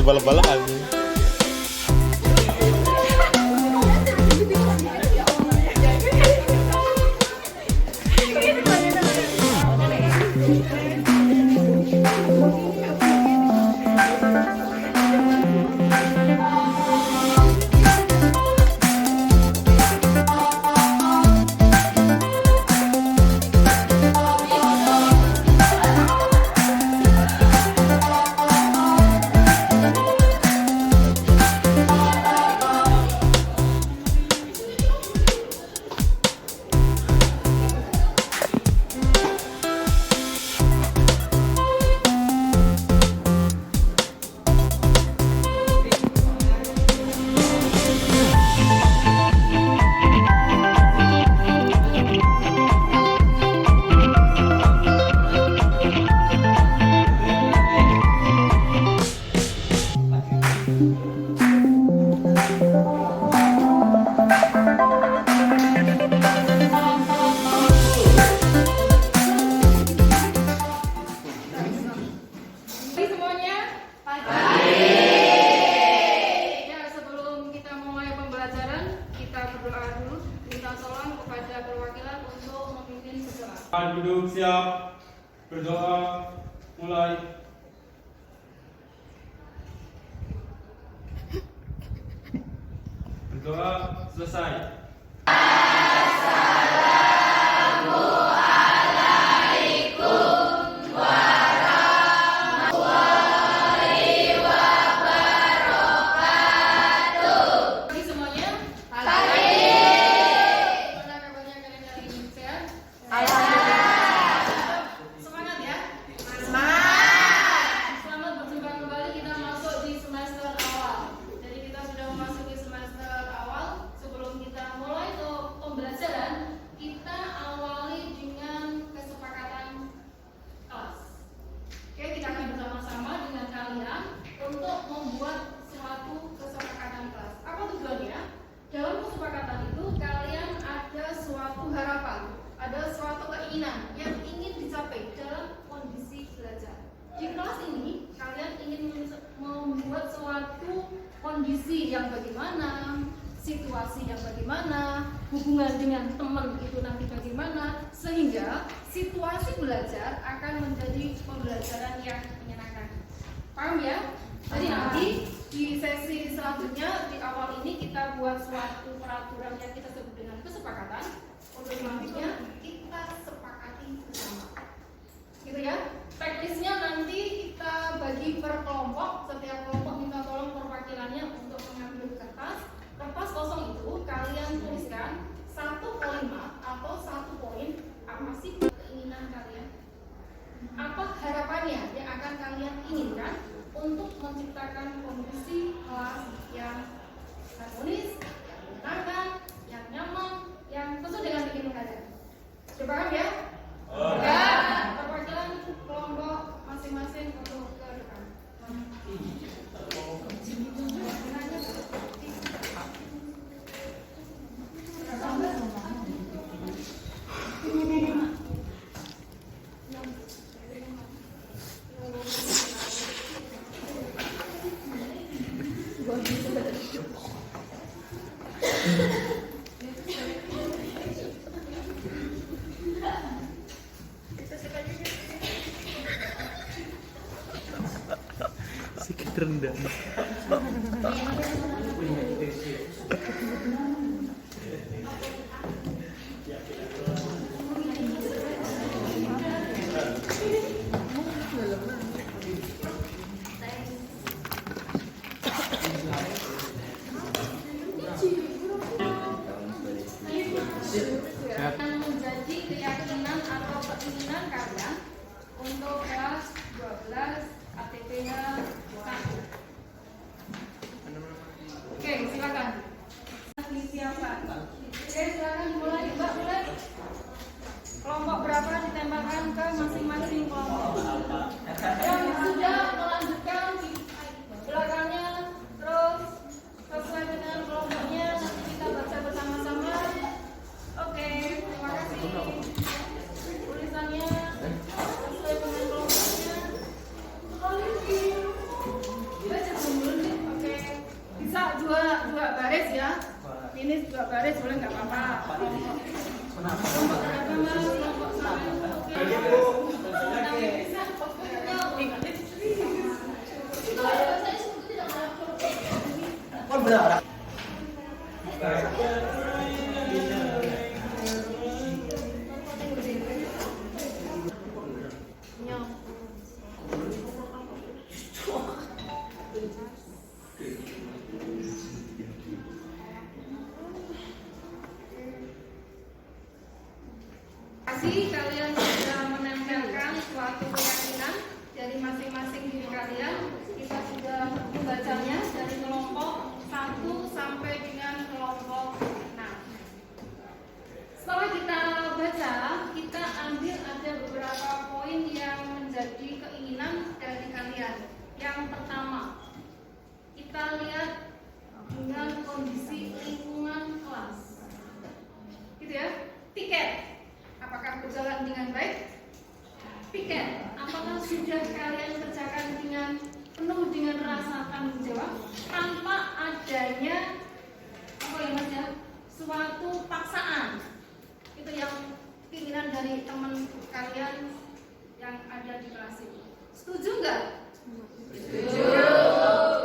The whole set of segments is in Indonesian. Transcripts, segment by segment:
balap-balapan. Duduk siap, berdoa, mulai. Berdoa selesai. Ada suatu keinginan yang ingin dicapai dalam kondisi belajar. Di kelas ini kalian ingin membuat suatu kondisi yang bagaimana, situasi yang bagaimana, hubungan dengan teman itu nanti bagaimana, sehingga situasi belajar akan menjadi pembelajaran yang menyenangkan. Paham ya? Jadi nanti di sesi selanjutnya di awal ini kita buat suatu peraturan yang kita sebut dengan kesepakatan. Untuk selanjutnya kita sepakati bersama, gitu ya. Teknisnya nanti kita bagi per kelompok, setiap kelompok minta tolong perwakilannya untuk mengambil kertas kosong itu kalian tuliskan satu kalimat atau satu poin apa sih keinginan kalian, apa harapannya yang akan kalian inginkan untuk menciptakan kondisi kelas yang harmonis, yang menyenangkan, yang nyaman, yang sesuai dengan keinginan kalian. Sudah paham ya? Ya, perwakilan kelompok masing-masing untuk ke depan. Sedikit rendah. Akan menjadi keyakinan atau keinginan kalian untuk kelas 12 ATPH 1. Oke, silakan. Siapa? Oke, silakan bisa dua baris ya. Ini dua baris boleh nggak apa-apa. Kelompok beragama, kelompok sama. Kalian sudah menempelkan suatu keyakinan dari masing-masing diri kalian. Kita sudah membacanya dari kelompok 1 sampai dengan kelompok 6. Setelah kita baca, kita ambil ada beberapa poin yang menjadi keinginan dari kalian. Yang pertama, kita lihat dengan kondisi lingkungan kelas. Gitu ya. Tiket. Apakah berjalan dengan baik? Piket, apakah sudah kalian kerjakan dengan penuh dengan rasa tanggung jawab tanpa adanya apa ya mas ya, suatu paksaan? Itu yang keinginan dari teman kalian yang ada di kelas ini. Setuju nggak? Setuju.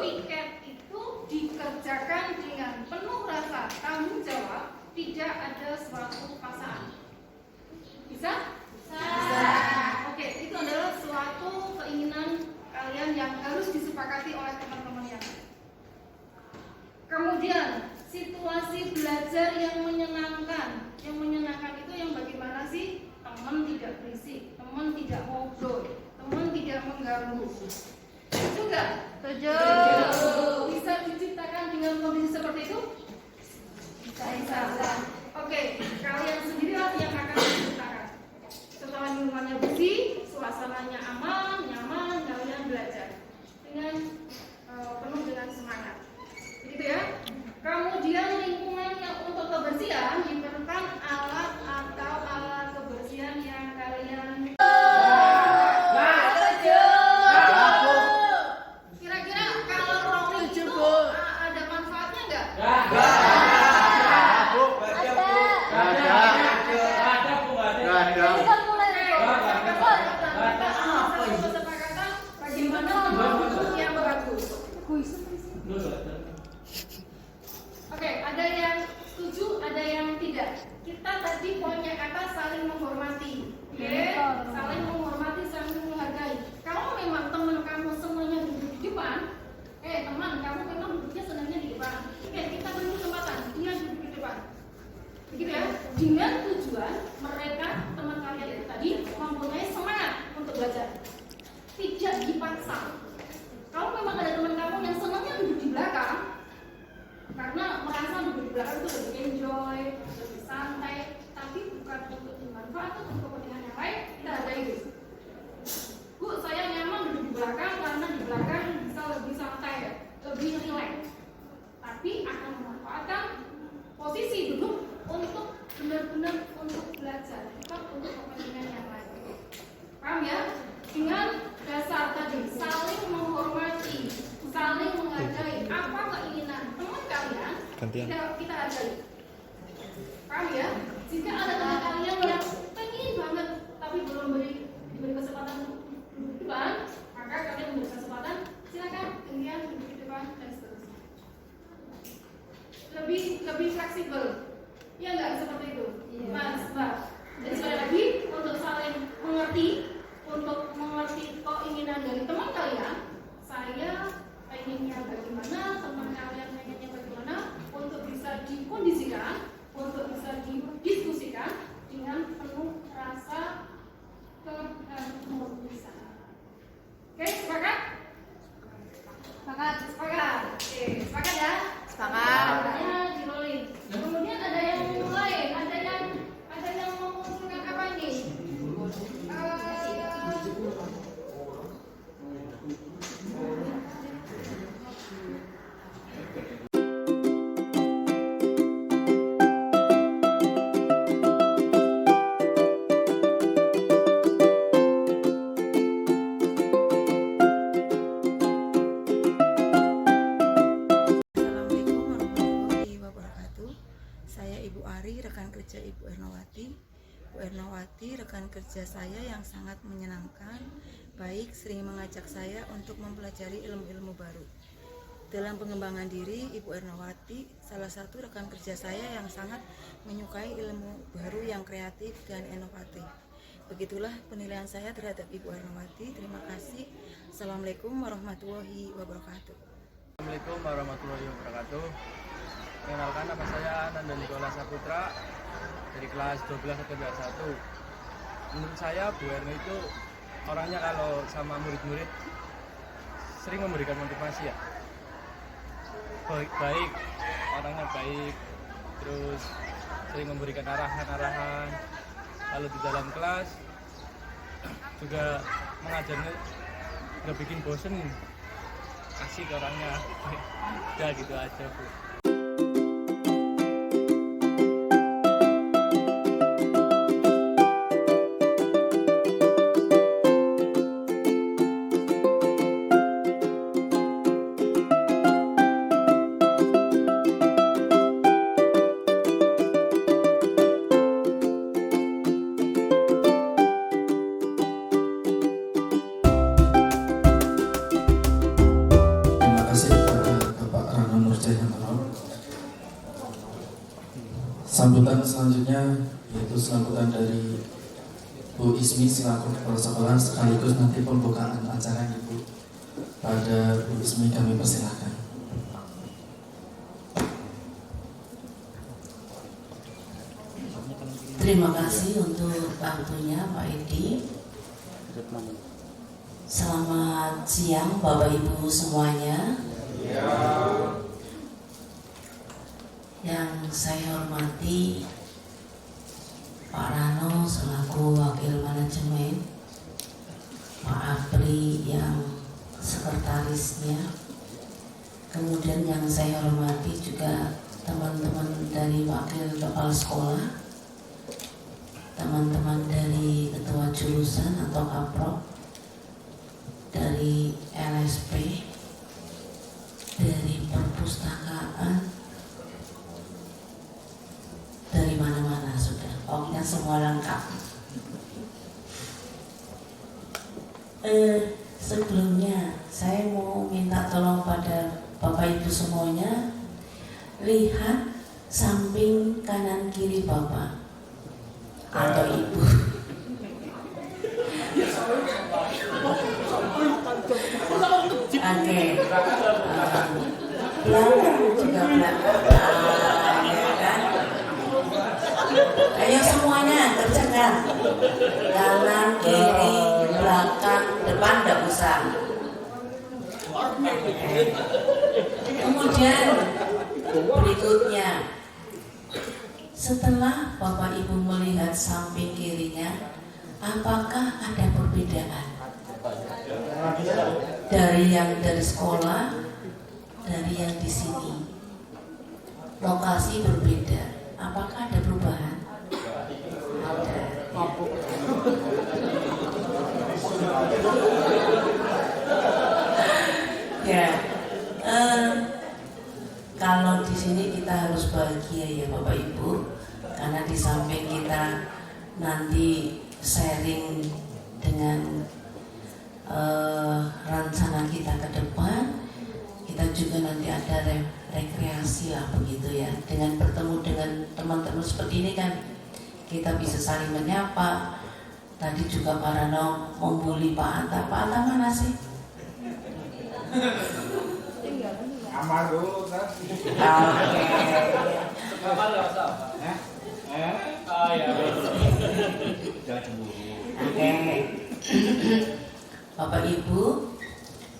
Piket itu dikerjakan dengan penuh rasa tanggung jawab, tidak ada suatu paksaan. Bisa? Bisa. Oke, itu adalah suatu keinginan kalian yang harus disepakati oleh teman-teman yang lain. Kemudian, situasi belajar yang menyenangkan. Yang menyenangkan itu yang bagaimana sih? Teman tidak berisik, teman tidak ngobrol, teman tidak mengganggu. Setuju nggak? Setuju. Bisa diciptakan dengan kondisi seperti itu? Bisa. Oke, kalian sendirilah yang akan menciptakan. Setelah lingkungannya bersih, suasananya aman, nyaman, kalian belajar dengan penuh dengan semangat. Begitu ya. Kemudian lingkungan yang untuk kebersihan diperlukan alat atau alat kebersihan yang kalian. Kira-kira kalau rolling itu ada manfaatnya nggak? Oke, ada yang setuju, ada yang tidak. Kita tadi poinnya kata saling menghormati. Oke, saling menghormati, saling menghargai. Kalau memang teman kamu semuanya duduk di depan, teman kamu memang duduknya senangnya di depan. Oke, kita beri kesempatan dia duduk di depan. Begitu ya. Dengan tujuan mereka teman kalian itu tadi mempunyai semangat untuk belajar. Tidak dipaksa. Kalau memang ada teman kamu yang senangnya duduk di belakang, karena merasa duduk di belakang itu lebih enjoy, lebih santai, tapi bukan untuk dimanfaatkan untuk kepentingan yang lain, kita hargai itu. Bu, saya nyaman duduk di belakang karena di belakang bisa lebih santai, lebih rileks. Tapi akan memanfaatkan posisi duduk untuk benar-benar untuk belajar, bukan untuk kepentingan yang lain. Paham ya? Dengan dasar tadi saling menghormati, saling menghargai. Apa keinginan teman kalian kita hargai. Paham ya? Jika ada teman kalian yang pengen banget tapi belum diberi kesempatan untuk duduk di depan, maka kalian memberi kesempatan, silakan kalian duduk di depan dan seterusnya. Lebih fleksibel. Ya enggak seperti itu. Mas, Mbak. Jadi sekali lagi untuk saling mengerti, untuk mengerti keinginan dari teman kalian, saya pengennya bagaimana, teman kalian pengennya bagaimana, untuk bisa dikondisikan, untuk bisa didiskusikan dengan penuh rasa keharmonisan. Oke, sepakat? Sepakat. Oke, sepakat ya? Sepakat. Di rolling. Kemudian ada yang mulai, ada yang mengusulkan apa ini? kerja Ibu Ernawati. Bu Ernawati rekan kerja saya yang sangat menyenangkan, baik sering mengajak saya untuk mempelajari ilmu-ilmu baru. Dalam pengembangan diri, Ibu Ernawati salah satu rekan kerja saya yang sangat menyukai ilmu baru yang kreatif dan inovatif. Begitulah penilaian saya terhadap Ibu Ernawati. Terima kasih. Assalamualaikum warahmatullahi wabarakatuh. Assalamualaikum warahmatullahi wabarakatuh. Perkenalkan, nama saya Nanda Nikola Saputra dari kelas 12 atau kelas 1. Menurut saya Bu Erna itu orangnya kalau sama murid-murid sering memberikan motivasi ya. Baik, orangnya baik, terus sering memberikan arahan-arahan. Lalu di dalam kelas juga mengajarnya nggak bikin bosen, asik orangnya. Ya gitu aja Bu. Sambutan selanjutnya yaitu sambutan dari Bu Ismi selaku kepala sekolah sekaligus nanti pembukaan acara Ibu. Pada Bu Ismi kami persilahkan. Terima kasih untuk waktunya Pak Edi. Selamat siang Bapak Ibu semuanya. Yang saya hormati Pak Rano selaku Wakil Manajemen, Pak Apri yang sekretarisnya, kemudian yang saya hormati juga teman-teman dari Wakil Kepala Sekolah, teman-teman dari Ketua Jurusan atau Kaprok, dari LSP, dari perpustakaan, dari mana-mana sudah, pokoknya semua lengkap. Sebelumnya saya mau minta tolong pada Bapak Ibu semuanya, lihat samping kanan kiri Bapak atau Ibu. Oke, belakang juga belakang, ya kan? Ayo semuanya kerjakan, kanan, kiri, belakang, depan tidak usah. Kemudian berikutnya, setelah Bapak Ibu melihat samping kirinya, apakah ada perbedaan dari yang dari sekolah, dari yang di sini? Lokasi berbeda, apakah ada perubahan? Ada. Ya, kalau di sini kita harus bahagia ya Bapak Ibu, karena di samping kita nanti sharing dengan rencana kita ke depan, kita juga nanti ada rekreasi lah begitu ya, dengan bertemu dengan teman-teman seperti ini kan kita bisa saling menyapa. Tadi juga Pak Rano membuli Pak Anta. Pak Anta mana sih? Kamar dulu kan. Oke. Kamar rasa apa? Ah ya. Jangan cemburu. Oke. Bapak Ibu,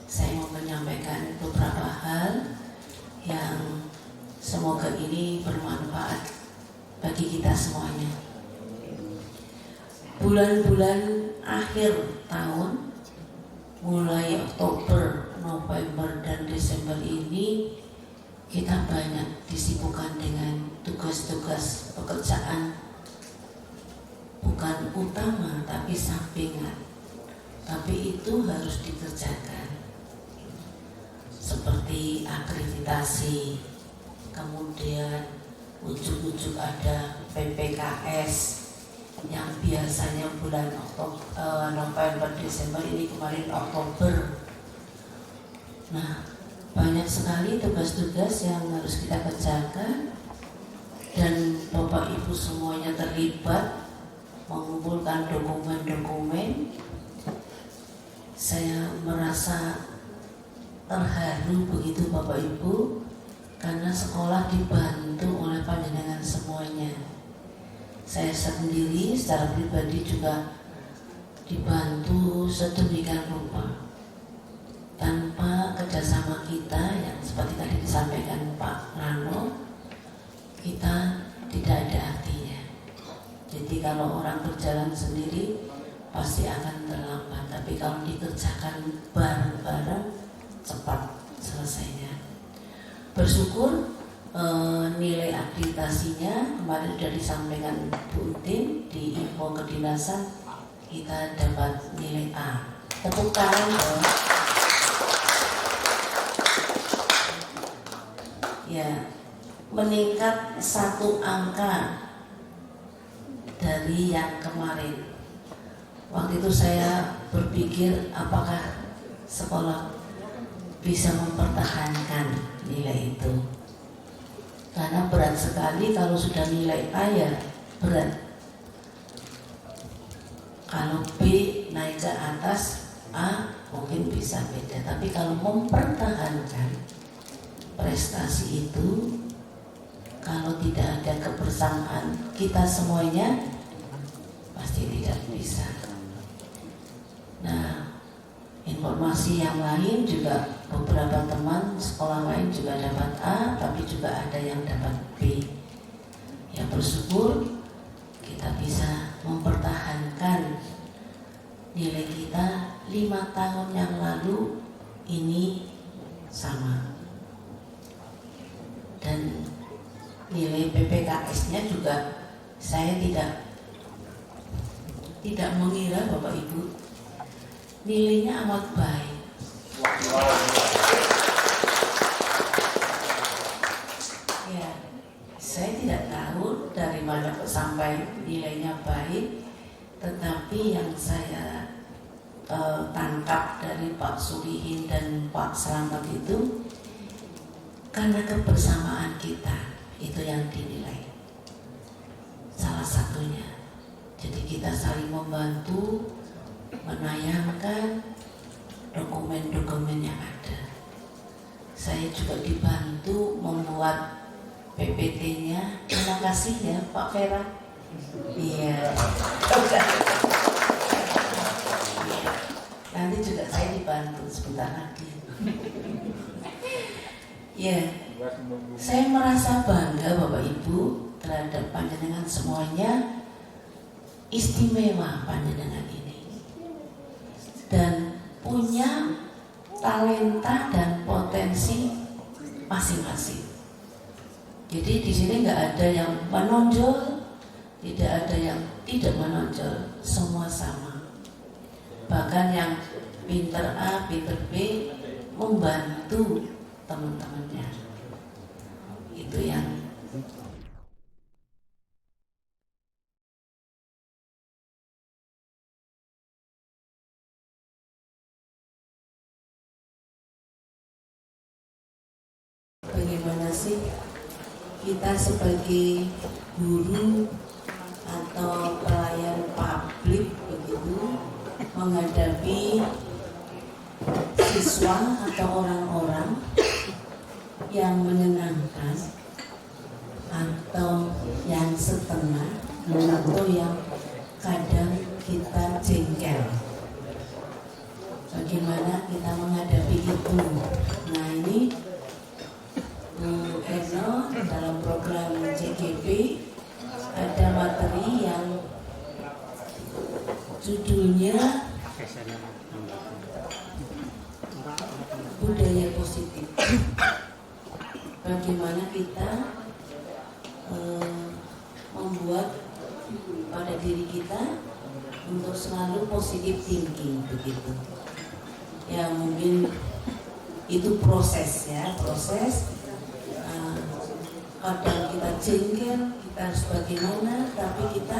saya mau menyampaikan beberapa hal yang semoga ini bermanfaat bagi kita semuanya. Bulan-bulan akhir tahun, mulai Oktober, November, dan Desember ini kita banyak disibukkan dengan tugas-tugas pekerjaan, bukan utama tapi sampingan, tapi itu harus dikerjakan, seperti akreditasi, kemudian ujuk-ujuk ada PPKS yang biasanya bulan November, Desember, ini kemarin Oktober. Nah, banyak sekali tugas-tugas yang harus kita kerjakan dan Bapak Ibu semuanya terlibat mengumpulkan dokumen-dokumen. Saya merasa terharu begitu Bapak Ibu, karena sekolah dibantu oleh panjenengan semuanya. Saya sendiri secara pribadi juga dibantu sedemikian rupa. Tanpa kerjasama kita yang seperti tadi disampaikan Pak Rano, kita tidak ada artinya. Jadi kalau orang berjalan sendiri pasti akan terlambat, tapi kalau dikerjakan bareng-bareng cepat selesainya. Bersyukur nilai akreditasinya kemarin sudah disampaikan Bu Udin di info kedinasan, kita dapat nilai A. Tepuk tangan dong. Ya, meningkat 1 angka dari yang kemarin. Waktu itu saya berpikir apakah sekolah bisa mempertahankan nilai itu, karena berat sekali kalau sudah nilai A ya berat. Kalau B naik ke atas A mungkin bisa beda, tapi kalau mempertahankan prestasi itu, kalau tidak ada kebersamaan kita semuanya pasti tidak bisa. Nah, informasi yang lain juga beberapa teman sekolah lain juga dapat A, tapi juga ada yang dapat B. Ya, bersyukur kita bisa mempertahankan nilai kita 5 tahun yang lalu ini sama. Dan nilai PPKS-nya juga saya tidak mengira Bapak Ibu, nilainya amat baik. Ya, saya tidak tahu dari mana sampai nilainya baik, tetapi yang saya tangkap dari Pak Sulihin dan Pak Slamet itu karena kebersamaan kita itu yang dinilai. Salah satunya, jadi kita saling membantu menayangkan dokumen-dokumen yang ada. Saya juga dibantu membuat PPT-nya. Terima kasih ya Pak Vera. Iya. Nanti juga saya dibantu sebentar lagi. Ya, saya merasa bangga Bapak Ibu terhadap panjenengan semuanya. Istimewa panjenengan ini dan punya talenta dan potensi masing-masing. Jadi di sini nggak ada yang menonjol, tidak ada yang tidak menonjol, semua sama. Bahkan yang pinter A, pinter B membantu teman-temannya. Itu yang bagaimana sih kita sebagai guru atau pelayan publik begitu menghadapi siswa atau orang-orang yang menyenangkan atau yang setengah atau yang kadang kita jengkel. Bagaimana kita menghadapi itu? Nah, ini Bu Eno dalam program CGP ada materi yang judulnya budaya positif. Bagaimana kita membuat pada diri kita untuk selalu positif thinking begitu. Ya mungkin itu proses ya, proses kadang kita jengkel, kita harus bagaimana, tapi kita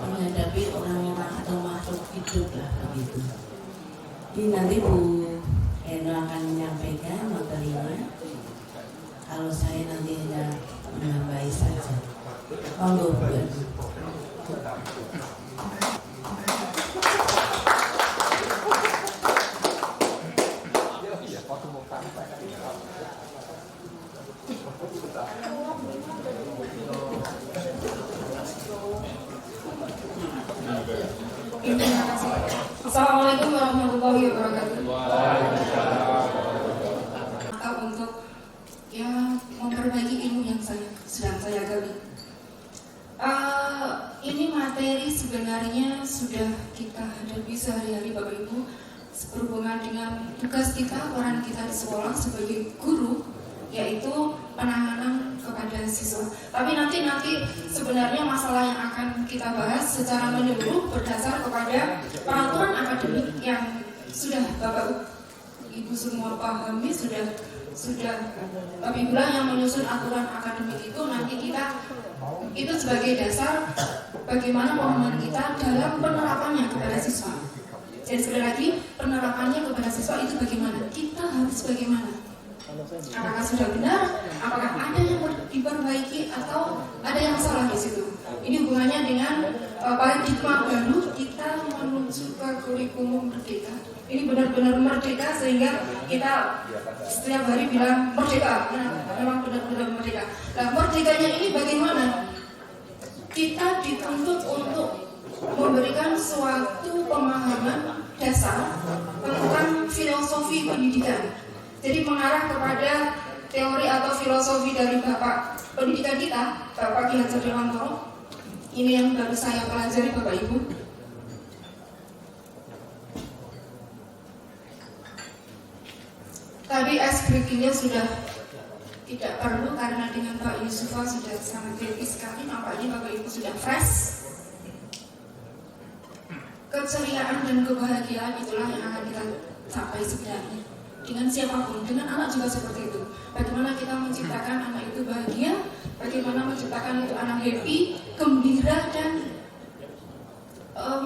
menghadapi orang-orang atau makhluk hidup lah begitu. Ini nanti Bu Eno akan menyampaikan materinya. Kalau saya nanti hanya menambahi saja. Monggo Bu Eno. Terima kasih. Assalamualaikum warahmatullahi wabarakatuh. Untuk memperbaiki ilmu yang sedang saya gali. Ini materi sebenarnya sudah kita hadapi sehari-hari Bapak Ibu, berhubungan dengan tugas kita, peran kita di sekolah sebagai guru, yaitu penanganan kepada siswa. Tapi nanti sebenarnya masalah yang akan kita bahas secara menyeluruh berdasar kepada peraturan akademik yang sudah Bapak Ibu semua pahami, sudah Bapak Ibu lah yang menyusun aturan akademik itu. Nanti kita itu sebagai dasar bagaimana pemahaman kita dalam penerapannya kepada siswa. Jadi sekali lagi, penerapannya kepada siswa itu bagaimana? Kita harus bagaimana? Apakah sudah benar? Apakah ada yang diperbaiki atau ada yang salah di situ? Ini hubungannya dengan paradigma baru kita menuju ke kurikulum merdeka. Ini benar-benar merdeka sehingga kita setiap hari bilang merdeka. Memang benar-benar merdeka. Nah, merdekanya ini bagaimana? Kita dituntut untuk memberikan suatu pemahaman dasar tentang filosofi pendidikan. Jadi mengarah kepada teori atau filosofi dari Bapak pendidikan kita, Bapak Ki Hajar Dewantoro. Ini yang baru saya pelajari Bapak Ibu. Tadi skripsinya sudah tidak perlu karena dengan Pak Yusufa sudah sangat kritis sekali. Nampaknya Bapak Ibu sudah fresh. Keceriaan dan kebahagiaan itulah yang akan kita capai sebenarnya. Dengan siapapun, dengan anak juga seperti itu. Bagaimana kita menciptakan anak itu bahagia, bagaimana menciptakan itu anak happy, gembira, dan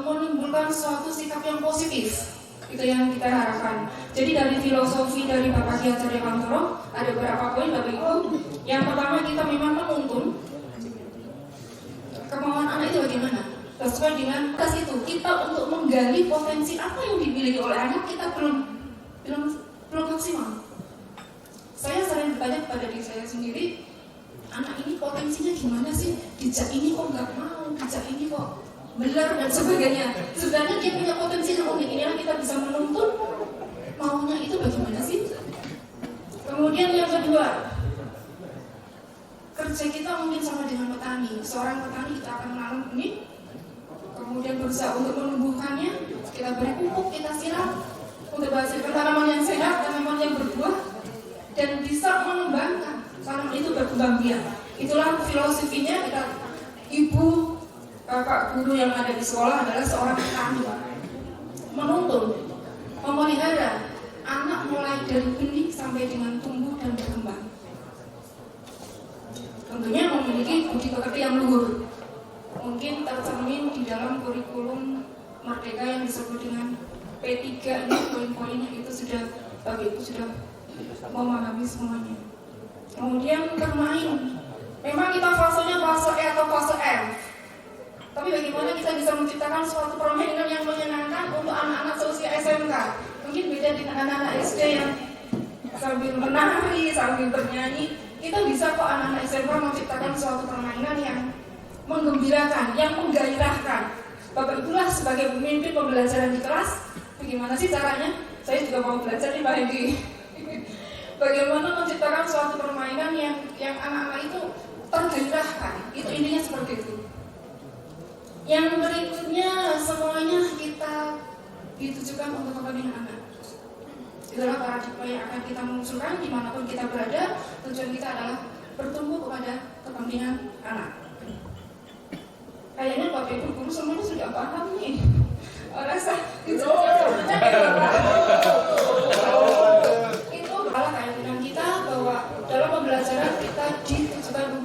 menimbulkan suatu sikap yang positif. Itu yang kita harapkan. Jadi dari filosofi dari Bapak Ki Hajar Dewantoro ada beberapa poin Bapak Ibu. Yang pertama, kita memang menuntun kemauan anak itu bagaimana. Sesuai dengan tes itu, kita untuk menggali potensi apa yang dimiliki oleh anak, kita belum maksimal. Saya sering bertanya kepada diri saya sendiri, anak ini potensinya gimana sih? Dijak ini kok nggak mau, dijak ini kok belar dan sebagainya. Sebenarnya dia punya potensi yang unik. Inilah kita bisa menuntun maunya itu bagaimana sih. Kemudian yang kedua, kerja kita mungkin sama dengan petani. Seorang petani kita akan menanam benih, kemudian berusaha untuk menumbuhkannya, kita beri pupuk, kita siram untuk menghasilkan tanaman yang sehat, tanaman yang berbuah, dan bisa mengembangkan tanaman itu berkembang biak. Itulah filosofinya. Kita ibu, bapak guru yang ada di sekolah adalah seorang petani, menuntun, memelihara anak mulai dari benih sampai dengan tumbuh dan berkembang. Tentunya memiliki budi pekerti yang luhur. Mungkin tercermin di dalam kurikulum merdeka yang disebut dengan P3 ini, poin-poinnya itu sudah Bapak Ibu sudah memahami semuanya. Kemudian bermain. Memang kita fasenya fase E atau fase F. Tapi bagaimana kita bisa menciptakan suatu permainan yang menyenangkan untuk anak-anak seusia SMK? Mungkin beda dengan anak-anak SD yang sambil menari, sambil bernyanyi. Kita bisa kok anak-anak SMK menciptakan suatu permainan yang menggembirakan, yang menggairahkan. Bapak Ibulah sebagai pemimpin pembelajaran di kelas, bagaimana sih caranya? Saya juga mau belajar nih Pak Hendi. Bagaimana menciptakan suatu permainan yang anak-anak itu tergairahkan. Itu intinya seperti itu. Yang berikutnya semuanya kita ditujukan untuk kepentingan anak. Itulah paradigma yang akan kita mengusulkan dimanapun kita berada. Tujuan kita adalah bertumbuh kepada kepentingan anak. Kayaknya Bapak Ibu guru semuanya sudah paham nih. Rasa itu adalah keyakinan kita bahwa dalam pembelajaran kita ditujukan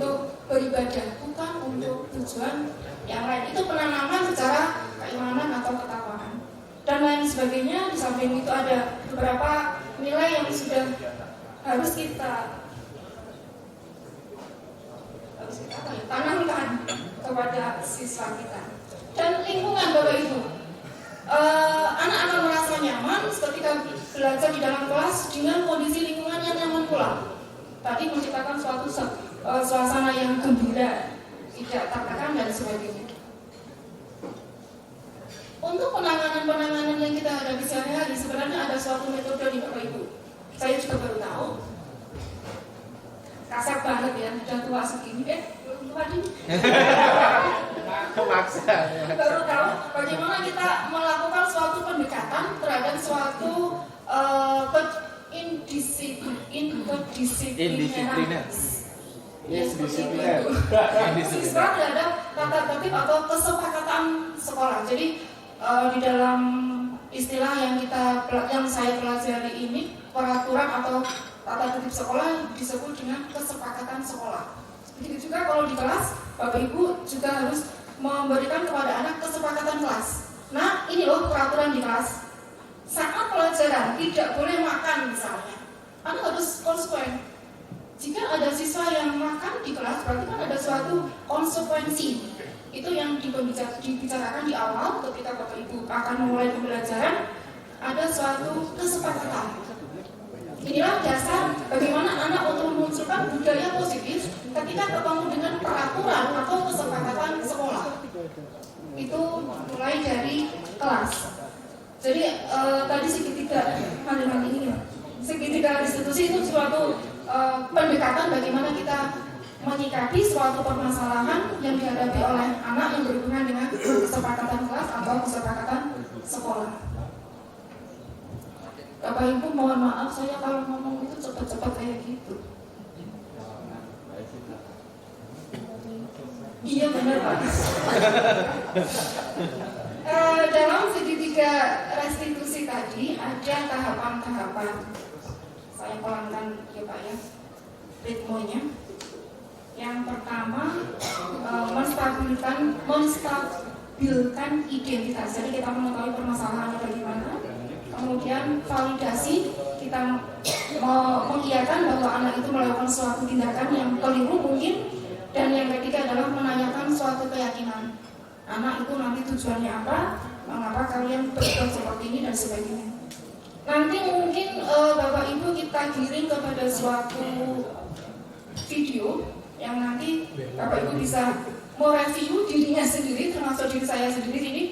beribadah, bukan untuk tujuan yang lain. Itu penanaman secara keimanan atau ketakwaan dan lain sebagainya. Di samping itu ada beberapa nilai yang sudah harus kita tanamkan kepada siswa kita. Dan lingkungan Bapak Ibu, anak akan merasa nyaman ketika belajar di dalam kelas dengan kondisi lingkungan yang nyaman pula. Tadi menciptakan suatu suasana yang gembira, tidak tertekan dan sebagainya. Untuk penanganan yang kita hadapi sehari-hari sebenarnya ada suatu metode nih Bapak Ibu. Saya juga baru tahu. Kasar banget ya, udah tua segini tua nih. Maksa. Baru tahu bagaimana kita melakukan suatu pendekatan terhadap suatu indisiplinan. Siswa terhadap tata tertib atau kesepakatan sekolah. Jadi di dalam istilah yang saya pelajari ini, peraturan atau tata tertib sekolah disebut dengan kesepakatan sekolah. Begitu juga kalau di kelas, Bapak Ibu juga harus memberikan kepada anak kesepakatan kelas. Nah, ini loh peraturan di kelas. Saat pelajaran tidak boleh makan misalnya, anak harus konsekuen. Jika ada siswa yang makan di kelas, berarti kan ada suatu konsekuensi. Itu yang dibicarakan di awal ketika Bapak Ibu akan memulai pembelajaran. Ada suatu kesepakatan. Inilah dasar bagaimana anak untuk memunculkan budaya positif ketika ketemu dengan peraturan atau kesepakatan sekolah. Itu mulai dari kelas. Jadi tadi segitiga institusi itu suatu pendekatan bagaimana kita menyikapi suatu permasalahan yang dihadapi oleh anak yang berhubungan dengan kesepakatan kelas atau kesepakatan sekolah. Bapak Ibu mohon maaf saya kalau ngomong itu cepat-cepat kayak gitu. Iya benar Pak. Dalam segitiga restitusi tadi ada tahapan-tahapan. Saya pelankan ya Pak ya ritmenya. Yang pertama menstabilkan identitas. Jadi kita mengetahui permasalahannya bagaimana. Kemudian validasi, kita mengiyakan bahwa anak itu melakukan suatu tindakan yang keliru mungkin. Dan yang ketiga adalah menanyakan suatu keyakinan. Anak itu nanti tujuannya apa, mengapa kalian berbuat seperti ini dan sebagainya. Nanti mungkin Bapak Ibu kita giring kepada suatu video yang nanti Bapak Ibu bisa mereview dirinya sendiri, termasuk diri saya sendiri ini,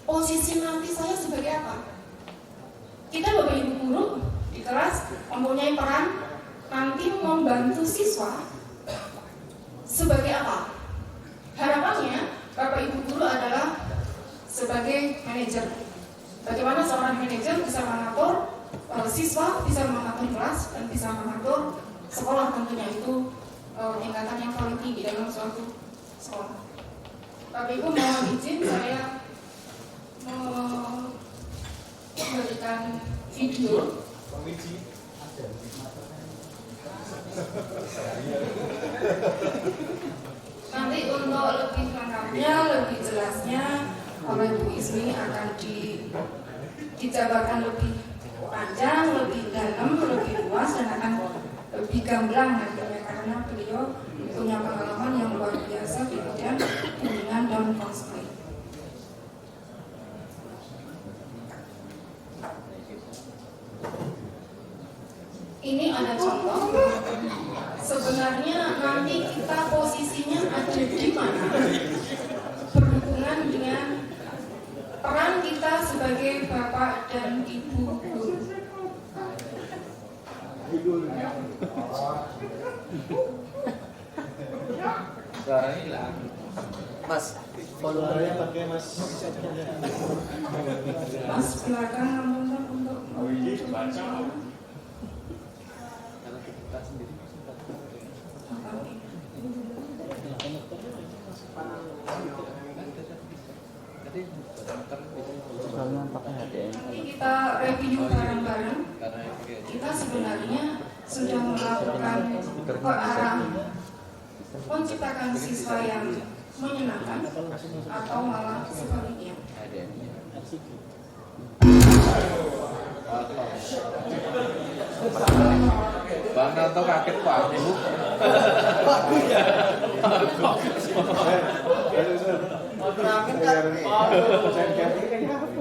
posisi nanti saya sebagai apa. Kita Bapak Ibu guru di kelas mempunyai peran nanti membantu siswa sebagai apa? Harapannya Bapak Ibu guru adalah sebagai manajer. Bagaimana seorang manajer bisa mengatur siswa, bisa mengatur kelas, dan bisa mengatur sekolah tentunya itu tingkatan yang paling tinggi dalam suatu sekolah. Bapak Ibu mohon izin saya memberikan video. Nanti untuk lebih lengkapnya, lebih jelasnya oleh Bu Ismi akan dijabarkan lebih panjang, lebih dalam, lebih luas dan akan lebih gamblang nantinya karena beliau punya pengalaman yang luar biasa di bidang bimbingan dan konseling. Ini ada contoh. Sebenarnya nanti kita posisinya ada di mana berhubungan dengan peran kita sebagai bapak dan ibu guru. Suaranya hilang. Mas, volumenya pakai mas. Mas belakang untuk nanti kita review bareng-bareng. Kita sebenarnya sudah melakukan ke arah menciptakan siswa yang menyenangkan atau malah sebaliknya? Bang Nanto kaget Pak Ibu.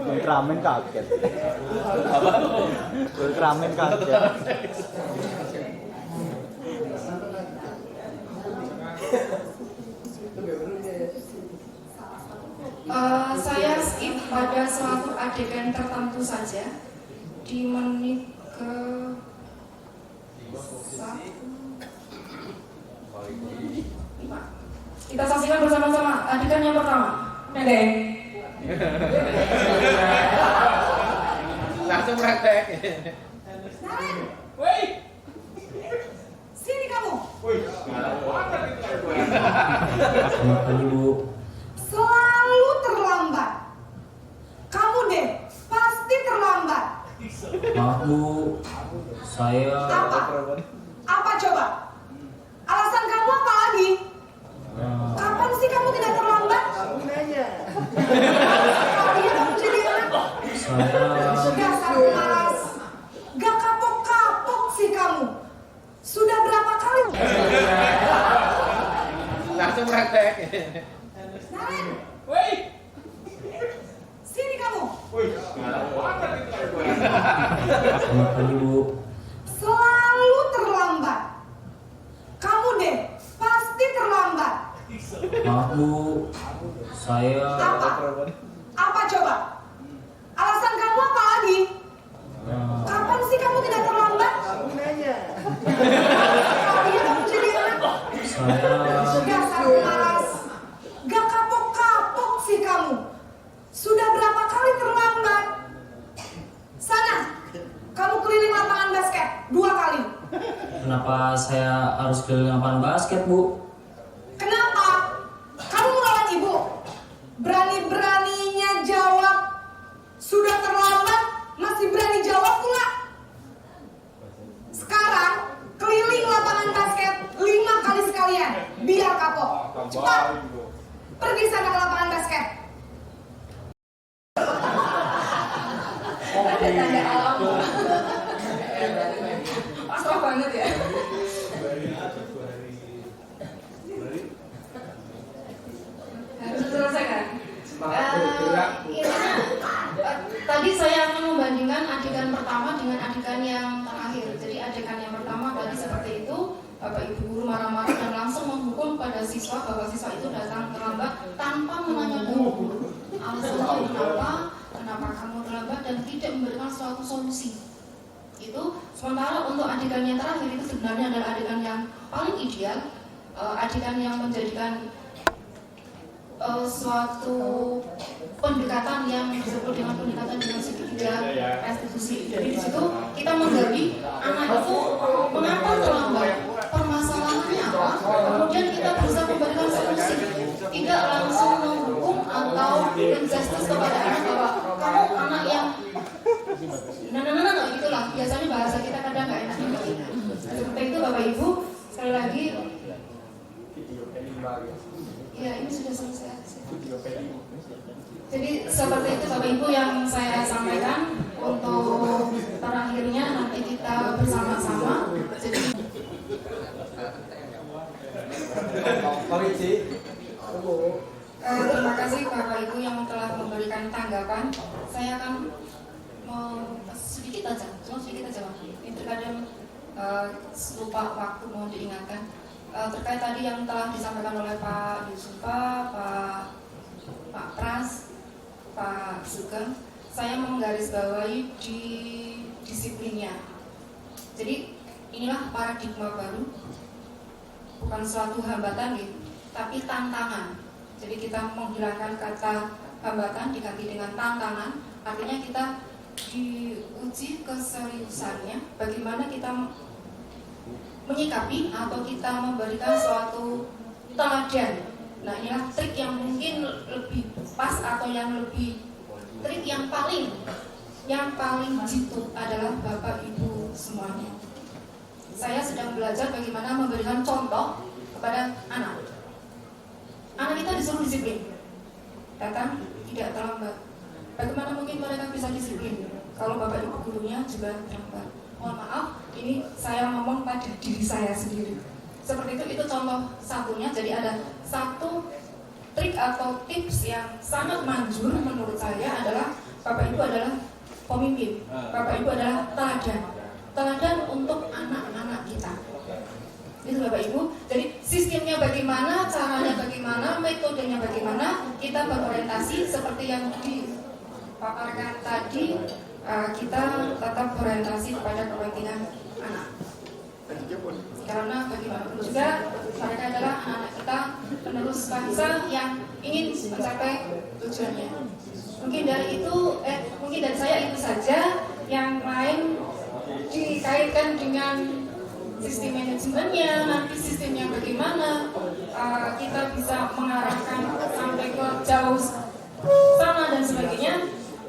Ultraman kaget. Ultraman kaget. Saya skip pada suatu adegan tertentu saja di menit ke 1:5. Kita saksikan bersama-sama adegan yang pertama. Nendeng. Langsung praktek. Naren, woi, sini kamu. Selalu terlambat. Kamu deh pasti terlambat. Maaf Bu, saya Apa coba? Alasan kamu apa lagi? Kapan sih kamu tidak terlambat? Iya kamu jadi anak. Dasar kelas. Gak kapok-kapok sih kamu. Sudah berapa kali? Langsung praktek. Naren, woi, sini kamu. Selalu terlambat. Kamu deh pasti terlambat. Maaf Bu, saya Apa coba? Alasan kamu apa lagi? Kapan sih kamu tidak terlambat? Iya kamu jadi anak. Dasar kelas. Gak kapok-kapok sih kamu. Sudah berapa kali terlambat? Sana, kamu keliling lapangan basket 2 kali. Kenapa saya harus keliling lapangan basket Bu? Kenapa? Kamu melawan ibu. Berani-beraninya jawab. Sudah terlambat, masih berani jawab pula. Sekarang, keliling lapangan basket 5 kali sekalian. Biar kapok. Cepat. Pergi sana ke lapangan basket. Ada tanda alam. Pasrah banget ya. Harus selesai kan? Tadi saya akan membandingkan adegan pertama dengan adegan yang terakhir. Jadi adegan yang pertama tadi seperti itu, Bapak Ibu guru marah-marah dan langsung menghukum pada siswa bahwa siswa itu datang terlambat tanpa menanyakan alasannya kenapa kamu terlambat dan tidak memberikan suatu solusi. Itu sementara untuk adegan yang terakhir itu sebenarnya adalah adegan yang paling ideal, adegan yang menjadikan suatu pendekatan yang disebut dengan pendekatan dengan segitiga restitusi. Jadi di situ kita menggali anak itu mengapa terlambat, permasalahannya apa, kemudian kita berusaha memberikan solusi, tidak langsung menghukum atau menjustis kepada anak bahwa kamu anak yang gitulah. Biasanya bahasa kita kadang nggak enak gitu. Seperti itu Bapak Ibu. Sekali lagi, ya ini sudah selesai. Jadi seperti itu Bapak Ibu yang saya sampaikan. Untuk terakhirnya nanti kita bersama-sama. Jadi terima kasih Bapak Ibu yang telah memberikan tanggapan. Saya akan sedikit aja Pak. Ini terkadang lupa waktu, mohon diingatkan. Terkait tadi yang telah disampaikan oleh Pak Yusufa, Pak Pras, Pak Sugeng, saya menggarisbawahi di disiplinnya. Jadi inilah paradigma baru, bukan suatu hambatan gitu, tapi tantangan. Jadi kita menghilangkan kata hambatan diganti dengan tantangan. Artinya kita diuji keseriusannya, bagaimana kita menyikapi atau kita memberikan suatu teladan. Nah inilah trik yang mungkin lebih pas atau yang lebih trik yang paling jitu adalah Bapak Ibu semuanya. Saya sedang belajar bagaimana memberikan contoh kepada anak disuruh disiplin, datang tidak terlambat. Bagaimana mungkin mereka bisa disiplin kalau bapak ibu gurunya juga terlambat? Mohon maaf, ini saya ngomong pada diri saya sendiri. Seperti itu contoh satunya. Jadi ada satu trik atau tips yang sangat manjur menurut saya adalah bapak ibu adalah pemimpin, bapak ibu adalah teladan untuk anak-anak kita. Itu bapak ibu. Jadi sistemnya bagaimana, caranya bagaimana, metodenya bagaimana, kita berorientasi seperti yang dipaparkan tadi. Kita tetap berorientasi kepada kepentingan anak. Karena bagaimanapun juga mereka adalah anak-anak kita, penerus bangsa yang ingin mencapai tujuannya. Mungkin dari saya itu saja. Yang lain dikaitkan dengan sistem manajemennya, nanti sistemnya bagaimana, kita bisa mengarahkan sampai ke jauh sana dan sebagainya,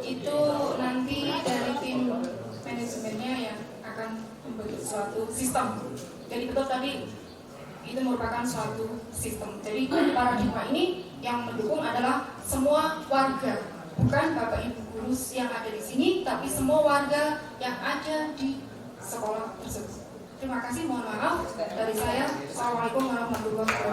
itu nanti dari tim manajemennya yang akan membentuk suatu sistem. Jadi betul tadi itu merupakan suatu sistem. Jadi paradigma ini yang mendukung adalah semua warga, bukan bapak ibu guru yang ada di sini, tapi semua warga yang ada di sekolah tersebut. Terima kasih, mohon maaf dari saya. Assalamualaikum warahmatullahi wabarakatuh.